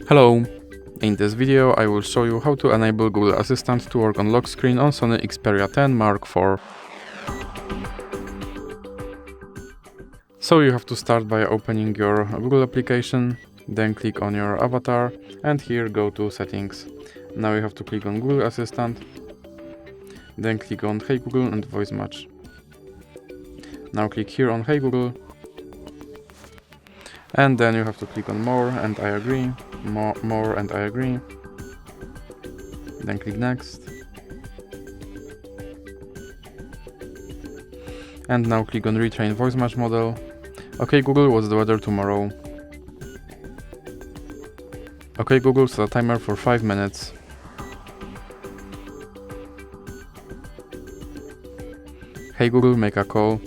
Hello! In this video I will show you how to enable Google Assistant to work on lock screen on SONY Xperia 10 Mark IV. So you have to start by opening your Google application, then click on your avatar and here go to settings. Now you have to click on Google Assistant, then click on Hey Google and voice match. Now click here on Hey Google and then you have to click on more and I agree, more and I agree, then click next and now click on retrain voice match model. Okay Google, what's the weather tomorrow? Okay Google, set a timer for 5 minutes. Hey Google, make a call.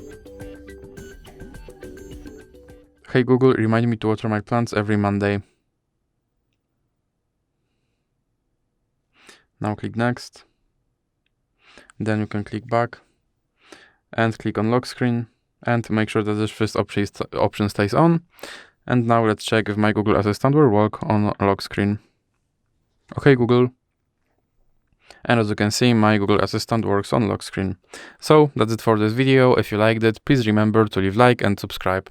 Hey Google, remind me to water my plants every Monday. Now click next. Then you can click back and click on lock screen and make sure that this first option stays on. And now let's check if my Google Assistant will work on lock screen. Okay Google. And as you can see, my Google Assistant works on lock screen. So that's it for this video. If you liked it, please remember to leave a like and subscribe.